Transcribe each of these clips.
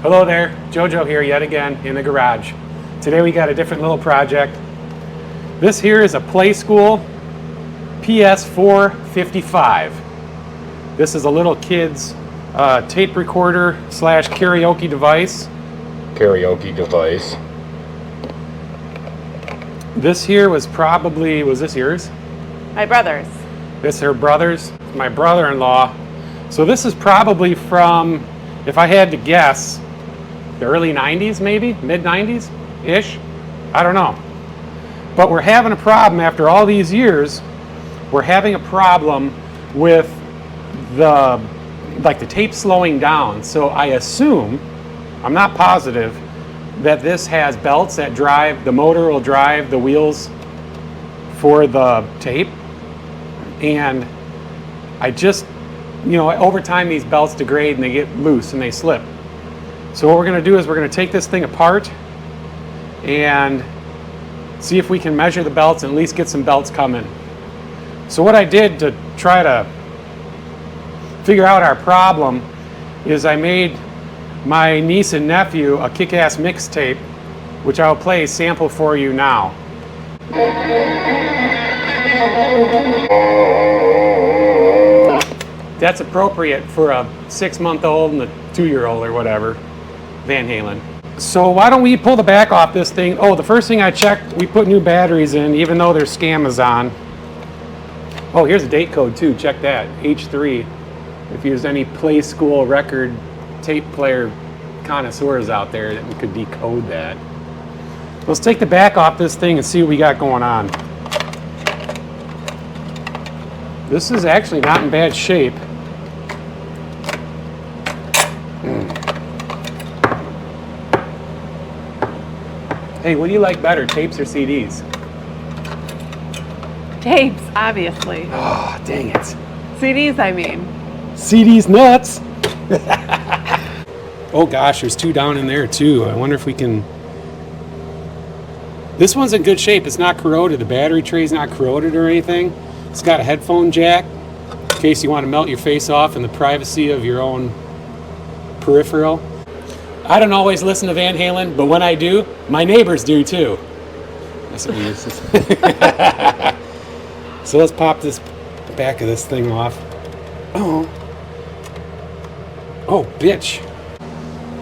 Hello there, Jojo here yet again in the garage. Today we got a different little project. This here is a Playskool PS-455. This is a little kid's tape recorder / karaoke device. This here was this yours? My brother's. This her brother's, my brother-in-law. So this is probably from, if I had to guess, the early 90s maybe, mid 90s-ish, I don't know. But we're having a problem after all these years. We're having a problem with the tape slowing down. So I assume, I'm not positive, that this has belts that drive, the motor will drive the wheels for the tape. And I just, over time these belts degrade and they get loose and they slip. So what we're going to do is we're going to take this thing apart and see if we can measure the belts and at least get some belts coming. So what I did to try to figure out our problem is I made my niece and nephew a kick-ass mixtape, which I'll play a sample for you now. That's appropriate for a 6-month-old and a 2-year-old or whatever. Van Halen. So why don't we pull the back off this thing? Oh, the first thing I checked, we put new batteries in, even though their scam is on. Oh, here's a date code too, check that, H3. If there's any Playskool record tape player connoisseurs out there that could decode that. Let's take the back off this thing and see what we got going on. This is actually not in bad shape. Hey, what do you like better, tapes or CDs? Tapes, obviously. Oh, dang it. CDs, I mean. CDs nuts! Oh gosh, there's 2 down in there too. I wonder if we can... This one's in good shape. It's not corroded. The battery tray's not corroded or anything. It's got a headphone jack in case you want to melt your face off in the privacy of your own peripheral. I don't always listen to Van Halen, but when I do, my neighbors do too. That's what we use. So let's pop this back of this thing off. Oh, bitch.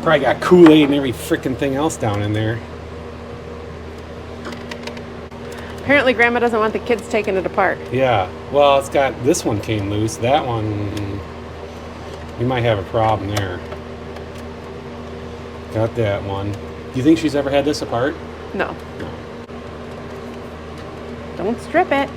Probably got Kool-Aid and every frickin' thing else down in there. Apparently Grandma doesn't want the kids taking it apart. Yeah, well, it's got, this one came loose. That one, we might have a problem there. Got that one. Do you think she's ever had this apart? No. Don't strip it.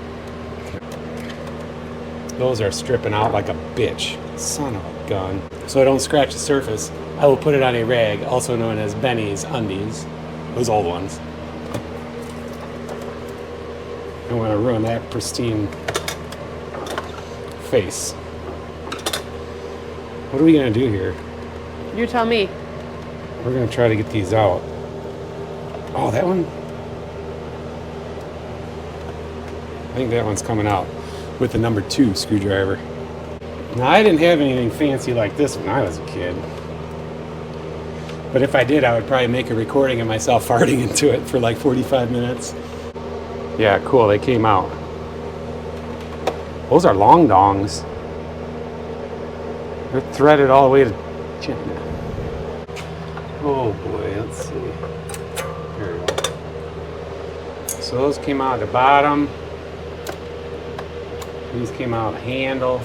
Those are stripping out like a bitch. Son of a gun. So I don't scratch the surface, I will put it on a rag, also known as Benny's undies. Those old ones. I don't want to ruin that pristine face. What are we going to do here? You tell me. We're going to try to get these out. Oh, that one? I think that one's coming out with the number 2 screwdriver. Now, I didn't have anything fancy like this when I was a kid. But if I did, I would probably make a recording of myself farting into it for like 45 minutes. Yeah, cool, they came out. Those are long dongs. They're threaded all the way to chin. Oh boy, let's see. Here we go. So those came out at the bottom. These came out of the handle.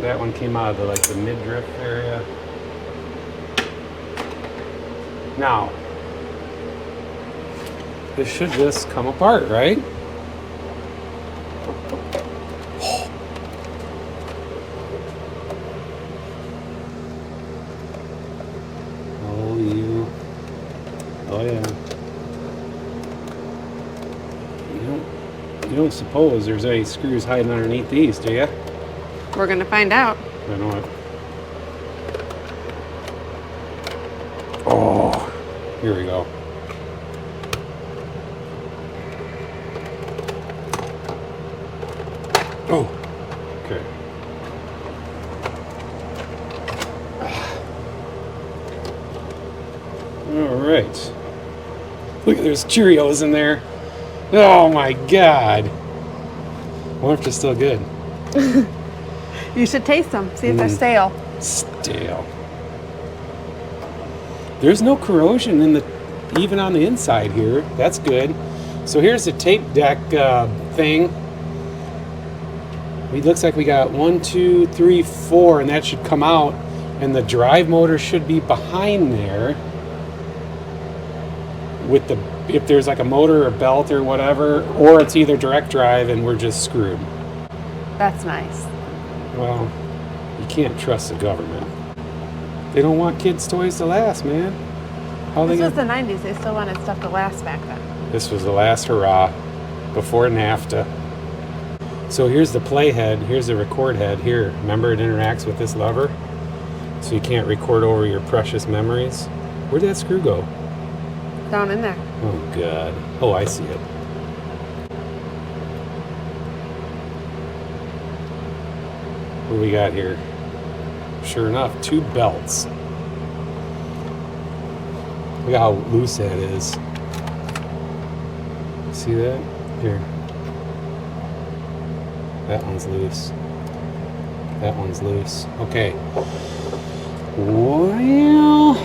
That one came out of the midriff area. Now, this should just come apart, right? Oh, you. Oh, yeah. You don't suppose there's any screws hiding underneath these, do you? We're gonna find out. I know it. Oh, here we go. Oh, okay. right. Look, there's Cheerios in there. Oh my God. I wonder if they're still good. You should taste them. See if they're stale. Stale. There's no corrosion in the, even on the inside here. That's good. So here's the tape deck thing. It looks like we got 1, 2, 3, 4, and that should come out. And the drive motor should be behind there. With the, if there's like a motor or belt or whatever, or it's either direct drive and we're just screwed. That's nice. Well, you can't trust the government. They don't want kids' toys to last, man. How This they was the 90s. They still wanted stuff to last back then. This was the last hurrah before NAFTA. So here's the play head. Here's the record head. Here, remember it interacts with this lever? So you can't record over your precious memories. Where'd that screw go? Down in there. Oh, God. Oh, I see it. What do we got here? Sure enough, 2 belts. Look at how loose that is. See that? Here. That one's loose. That one's loose. Okay. Well...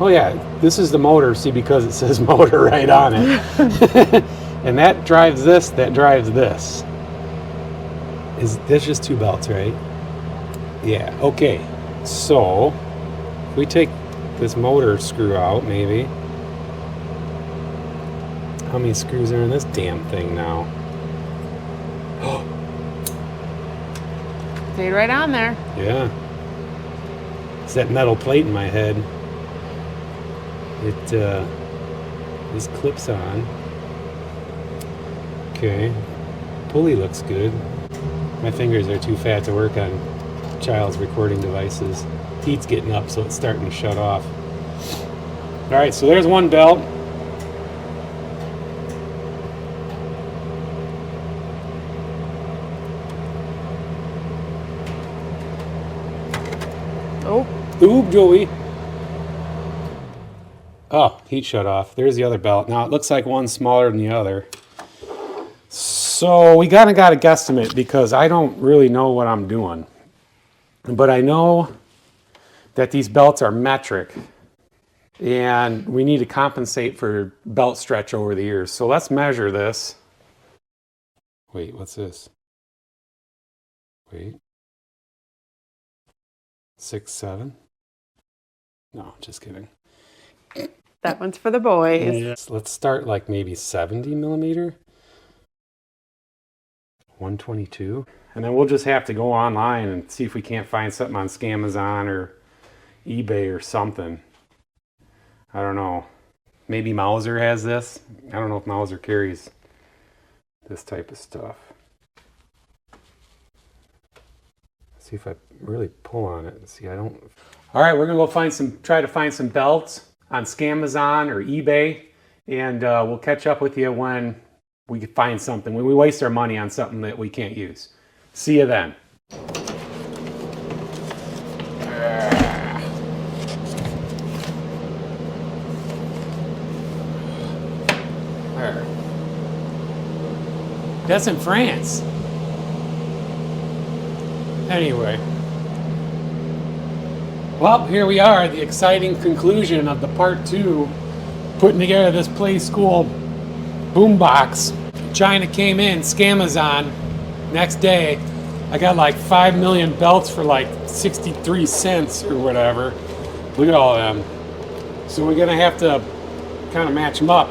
Oh yeah, this is the motor, see, because it says motor right on it. And that drives this, that drives this. Is this just 2 belts, right? Yeah, okay. So, if we take this motor screw out, maybe. How many screws are in this damn thing now? Stayed right on there. Yeah. It's that metal plate in my head. It, this clips on. Okay. Pulley looks good. My fingers are too fat to work on child's recording devices. Heat's getting up, so it's starting to shut off. Alright, so there's one belt. Oh. Ooh, Joey. Oh, heat shut off. There's the other belt. Now it looks like one's smaller than the other. So we got to guesstimate because I don't really know what I'm doing. But I know that these belts are metric and we need to compensate for belt stretch over the years. So let's measure this. Wait, what's this? Wait. 6, 7? No, just kidding. That one's for the boys. Yes. Let's start like maybe 70 millimeter. 122. And then we'll just have to go online and see if we can't find something on Scamazon or eBay or something. I don't know. Maybe Mauser has this. I don't know if Mauser carries this type of stuff. See if I really pull on it. See, I don't. All right, we're gonna go try to find some belts on Scamazon or eBay, and we'll catch up with you when we find something. When we waste our money on something that we can't use. See you then. That's in France. Anyway. Well, here we are, the exciting conclusion of the part 2, putting together this Playskool boombox. China came in, Scamazon, next day. I got like 5 million belts for like 63 cents or whatever. Look at all of them. So we're gonna have to kind of match them up.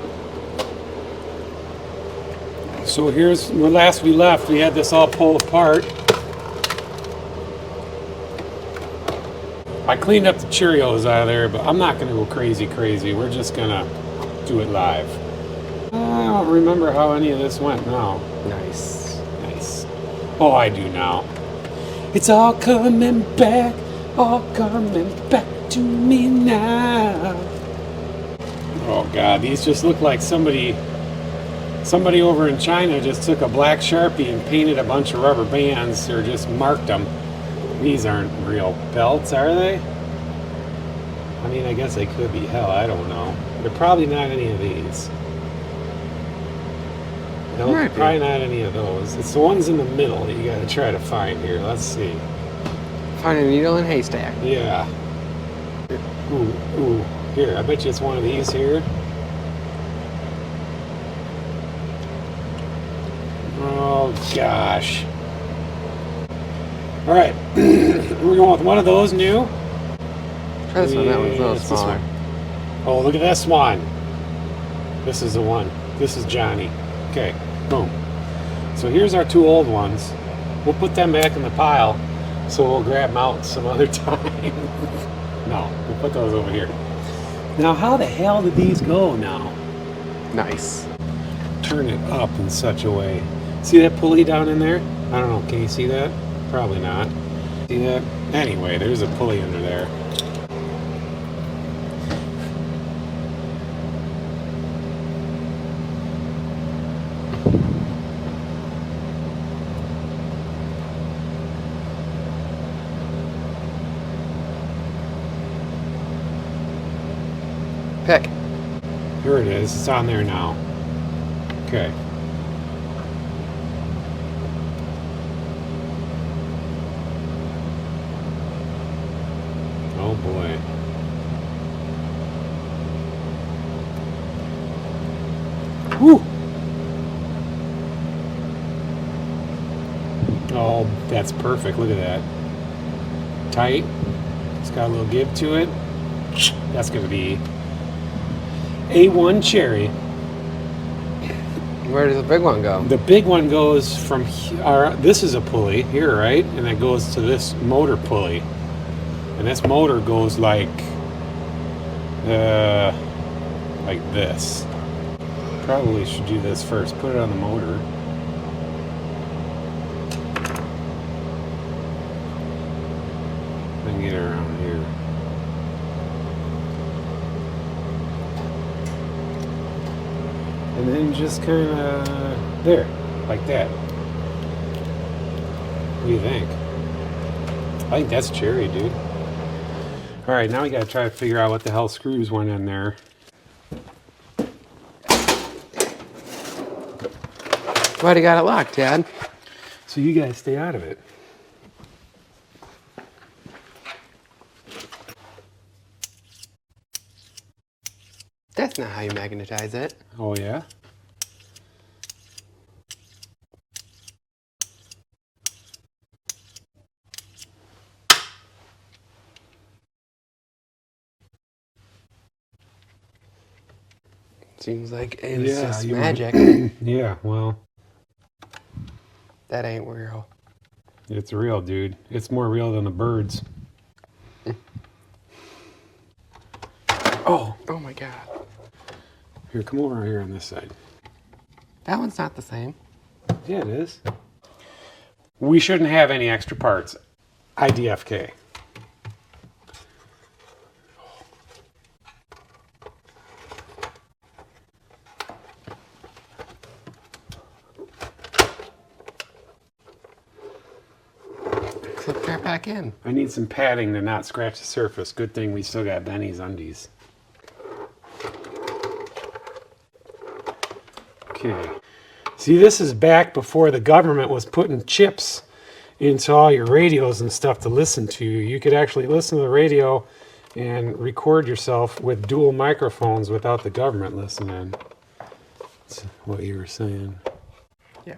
So here's where last we left. We had this all pulled apart. I cleaned up the Cheerios out of there, but I'm not gonna go crazy. We're just gonna do it live. I don't remember how any of this went now. Nice. Oh, I do now. It's all coming back to me now. Oh God, these just look like somebody over in China just took a black Sharpie and painted a bunch of rubber bands or just marked them. These aren't real belts, are they? I mean, I guess they could be. Hell, I don't know. They're probably not any of these. No, Might be. probably not any of those. It's the ones in the middle that you gotta try to find here. Let's see. Find a needle in a haystack. Yeah. Ooh. Here, I bet you it's one of these here. Oh, gosh. All right. We're going with one of those new. Try this one. That one's a little It's this smaller. one. Oh, look at this one. This is the one. This is Johnny. Okay, boom. So here's our two old ones. We'll put them back in the pile, so we'll grab them out some other time. No, we'll put those over here. Now, how the hell did these go now? Nice. Turn it up in such a way. See that pulley down in there? I don't know. Can you see that? Probably not. See that? Anyway, there's a pulley under there. Pick. Here it is. It's on there now. Okay. Oh boy. Whew. Oh, that's perfect. Look at that. Tight. It's got a little give to it. That's going to be A1 cherry. Where does the big one go? The big one goes from this is a pulley here, right? And it goes to this motor pulley. And this motor goes like this. Probably should do this first. Put it on the motor. Then get it around here. And then just kind of there, like that. What do you think? I think that's cherry, dude. All right, now we gotta try to figure out what the hell screws went in there. Why do you got it locked, Dad? So you guys stay out of it. That's not how you magnetize it. Oh yeah? Seems like it was just you- magic. Yeah, well, That ain't real. it's real, dude. It's more real than the birds. Oh, Oh my god. here, come over here on this side. That one's not the same. Yeah, it is. We shouldn't have any extra parts. IDFK. Clip that back in. I need some padding to not scratch the surface. Good thing we still got Benny's undies. Okay. See, this is back before the government was putting chips into all your radios and stuff to listen to. You could actually listen to the radio and record yourself with dual microphones without the government listening. That's what you were saying. Yeah.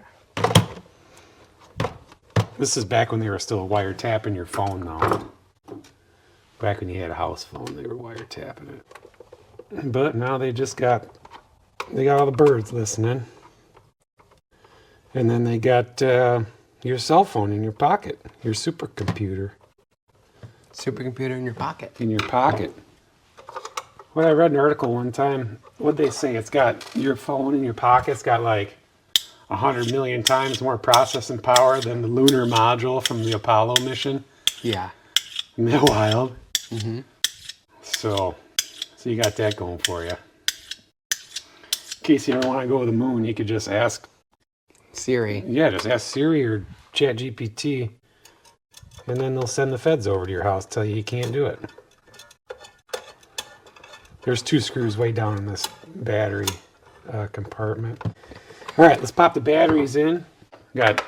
This is back when they were still wiretapping your phone, though. Back when you had a house phone, they were wiretapping it. But now they got all the birds listening. And then they got your cell phone in your pocket, your supercomputer Supercomputer in your pocket. in your pocket. Well, I read an article one time. What'd they say? It's got your phone in your pocket's got like 100 million times more processing power than the lunar module from the Apollo mission. Yeah. Isn't that wild? Mm-hmm. So you got that going for you. In case you ever want to go to the moon, you could just ask. Siri. Yeah, just ask Siri or ChatGPT, and then they'll send the feds over to your house, tell you can't do it. There's 2 screws way down in this battery compartment. All right, let's pop the batteries in. Got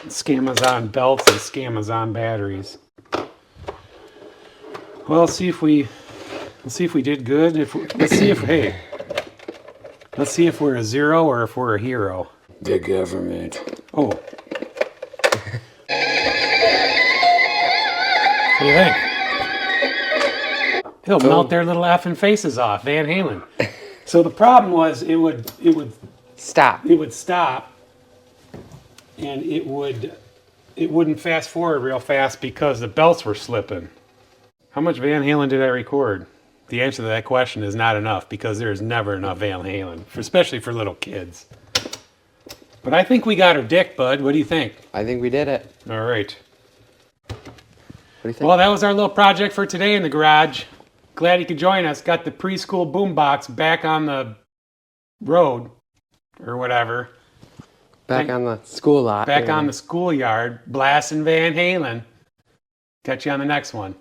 Scamazon belts and Scamazon batteries. Well, let's see if we did good. Let's see if we're a 0 or if we're a hero. The government. Oh. What do you think? It'll melt their little effing faces off, Van Halen. So the problem was it would Stop. stop, and it wouldn't fast forward real fast because the belts were slipping. How much Van Halen did I record? The answer to that question is not enough because there is never enough Van Halen, especially for little kids. But I think we got her dick, bud. What do you think? I think we did it. All right. What do you think? Well, that was our little project for today in the garage. Glad you could join us. Got the preschool boombox back on the road or whatever. Back on the school lot. Back on the schoolyard, blasting Van Halen. Catch you on the next one.